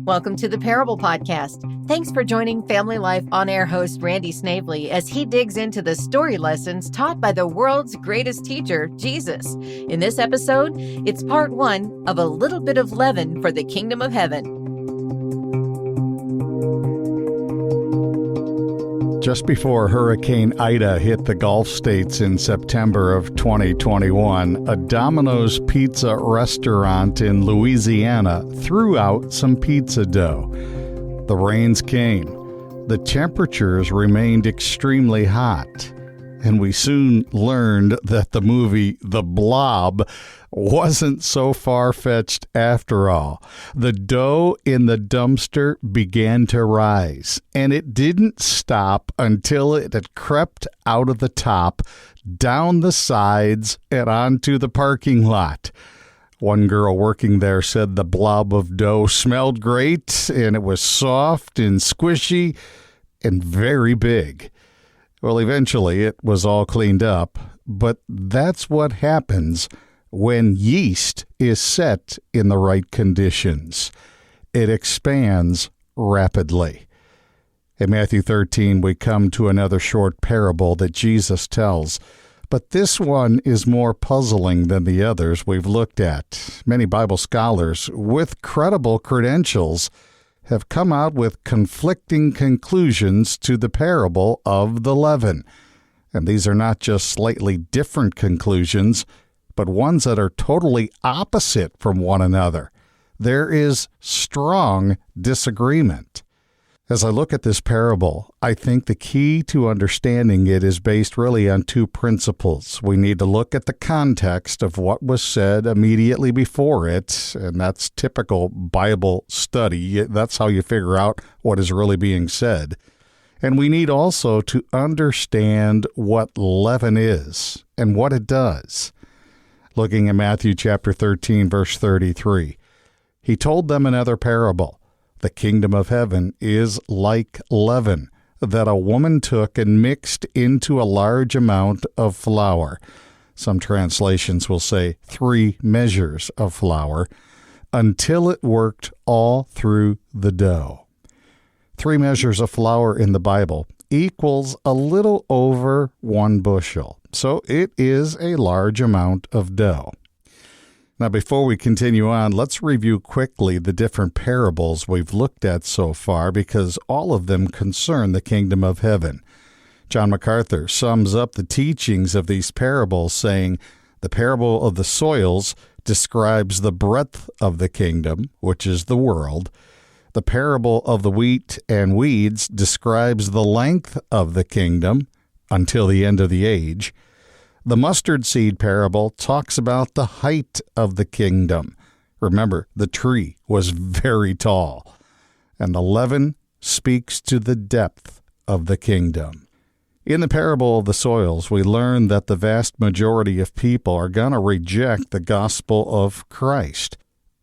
Welcome to the Parable Podcast. Thanks for joining Family Life on-air host Randy Snavely as he digs into the story lessons taught by the world's greatest teacher, Jesus. In this episode, it's part 1 of A Little Bit of Leaven for the Kingdom of Heaven. Just before Hurricane Ida hit the Gulf states in September of 2021, a Domino's pizza restaurant in Louisiana threw out some pizza dough. The rains came. The temperatures remained extremely hot. And we soon learned that the movie The Blob wasn't so far-fetched after all. The dough in the dumpster began to rise, and it didn't stop until it had crept out of the top, down the sides, and onto the parking lot. One girl working there said the blob of dough smelled great, and it was soft and squishy and very big. Well, eventually it was all cleaned up, but that's what happens when yeast is set in the right conditions. It expands rapidly. In Matthew 13, we come to another short parable that Jesus tells, but this one is more puzzling than the others we've looked at. Many Bible scholars with credible credentials have come out with conflicting conclusions to the parable of the leaven. And these are not just slightly different conclusions, but ones that are totally opposite from one another. There is strong disagreement. As I look at this parable, I think the key to understanding it is based really on two principles. We need to look at the context of what was said immediately before it, and that's typical Bible study. That's how you figure out what is really being said. And we need also to understand what leaven is and what it does. Looking at Matthew chapter 13, verse 33, he told them another parable. The kingdom of heaven is like leaven that a woman took and mixed into a large amount of flour. Some translations will say 3 measures of flour, until it worked all through the dough. 3 measures of flour in the Bible equals a little over 1 bushel. So it is a large amount of dough. Now, before we continue on, let's review quickly the different parables we've looked at so far, because all of them concern the kingdom of heaven. John MacArthur sums up the teachings of these parables, saying, the parable of the soils describes the breadth of the kingdom, which is the world. The parable of the wheat and weeds describes the length of the kingdom until the end of the age. The mustard seed parable talks about the height of the kingdom. Remember, the tree was very tall. And the leaven speaks to the depth of the kingdom. In the parable of the soils, we learn that the vast majority of people are going to reject the gospel of Christ.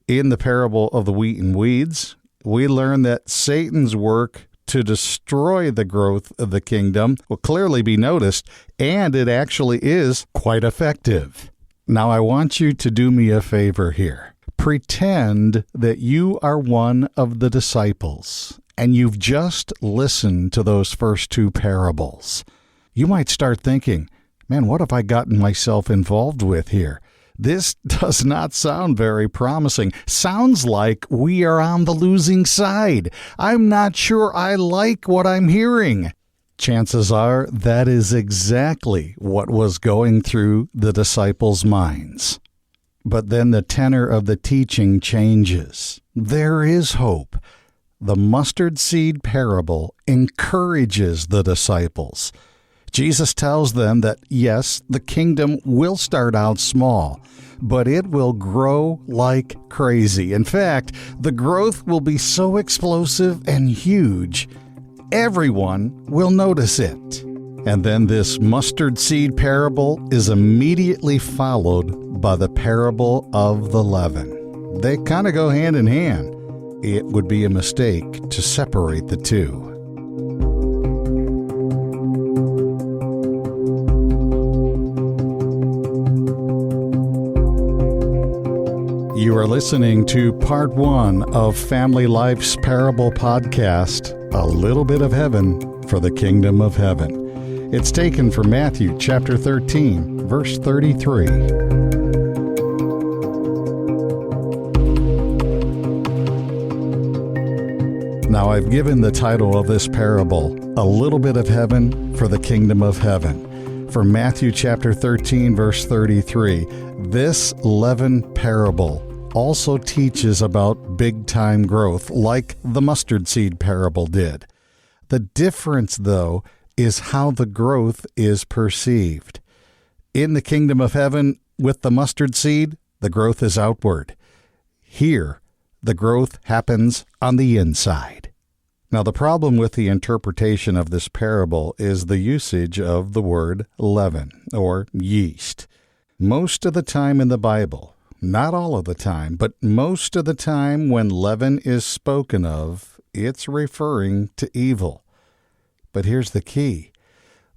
In the parable of the wheat and weeds, we learn that Satan's work to destroy the growth of the kingdom will clearly be noticed, and it actually is quite effective. Now, I want you to do me a favor here. Pretend that you are one of the disciples, and you've just listened to those first 2 parables. You might start thinking, man, what have I gotten myself involved with here? This does not sound very promising. Sounds like we are on the losing side. I'm not sure I like what I'm hearing. Chances are that is exactly what was going through the disciples' minds. But then the tenor of the teaching changes. There is hope. The mustard seed parable encourages the disciples. Jesus tells them that, yes, the kingdom will start out small, but it will grow like crazy. In fact, the growth will be so explosive and huge, everyone will notice it. And then this mustard seed parable is immediately followed by the parable of the leaven. They kind of go hand in hand. It would be a mistake to separate the two. You are listening to part 1 of Family Life's Parable podcast, A Little Bit of Heaven for the Kingdom of Heaven. It's taken from Matthew chapter 13, verse 33. Now I've given the title of this parable, A Little Bit of Heaven for the Kingdom of Heaven. From Matthew chapter 13, verse 33, this leaven parable also teaches about big-time growth, like the mustard seed parable did. The difference, though, is how the growth is perceived. In the kingdom of heaven, with the mustard seed, the growth is outward. Here, the growth happens on the inside. Now, the problem with the interpretation of this parable is the usage of the word leaven, or yeast. Most of the time in the Bible, not all of the time, but most of the time when leaven is spoken of, it's referring to evil. But here's the key.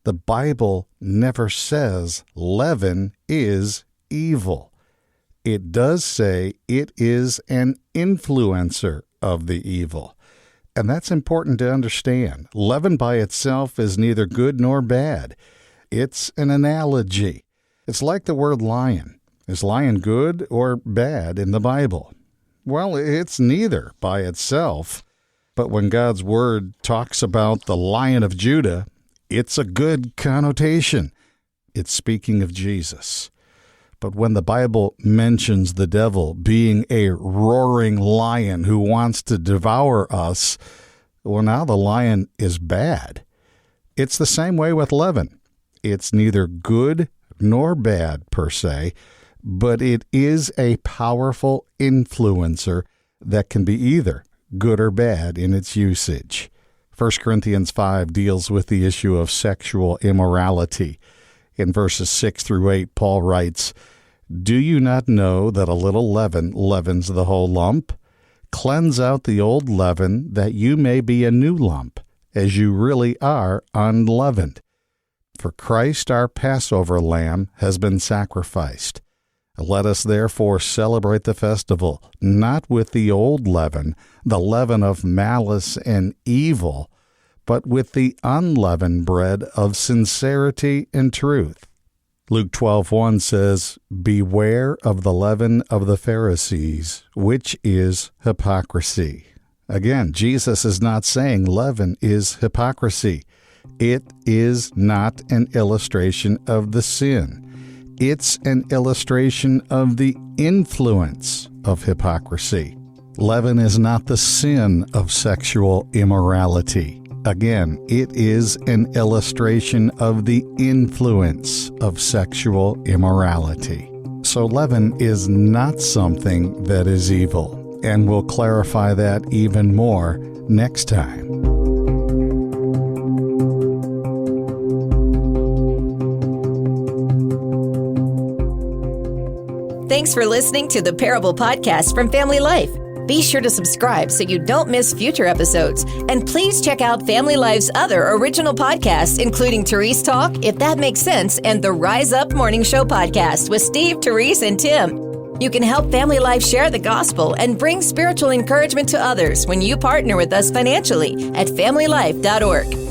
The Bible never says leaven is evil. It does say it is an influencer of the evil. And that's important to understand. Leaven by itself is neither good nor bad. It's an analogy. It's like the word lion. Is lion good or bad in the Bible? Well, it's neither by itself. But when God's Word talks about the Lion of Judah, it's a good connotation. It's speaking of Jesus. But when the Bible mentions the devil being a roaring lion who wants to devour us, well, now the lion is bad. It's the same way with leaven. It's neither good nor bad per se, but it is a powerful influencer that can be either good or bad in its usage. 1 Corinthians 5 deals with the issue of sexual immorality. In verses 6 through 8, Paul writes, "Do you not know that a little leaven leavens the whole lump? Cleanse out the old leaven, that you may be a new lump, as you really are unleavened. For Christ our Passover lamb has been sacrificed. Let us therefore celebrate the festival, not with the old leaven, the leaven of malice and evil, but with the unleavened bread of sincerity and truth." Luke 12:1 says, "Beware of the leaven of the Pharisees, which is hypocrisy." Again, Jesus is not saying leaven is hypocrisy. It is not an illustration of the sin. It's an illustration of the influence of hypocrisy. Leaven is not the sin of sexual immorality. Again, it is an illustration of the influence of sexual immorality. So leaven is not something that is evil, and we'll clarify that even more next time. Thanks for listening to the Parable Podcast from Family Life. Be sure to subscribe so you don't miss future episodes. And please check out Family Life's other original podcasts, including Therese Talk, If That Makes Sense, and the Rise Up Morning Show podcast with Steve, Therese, and Tim. You can help Family Life share the gospel and bring spiritual encouragement to others when you partner with us financially at familylife.org.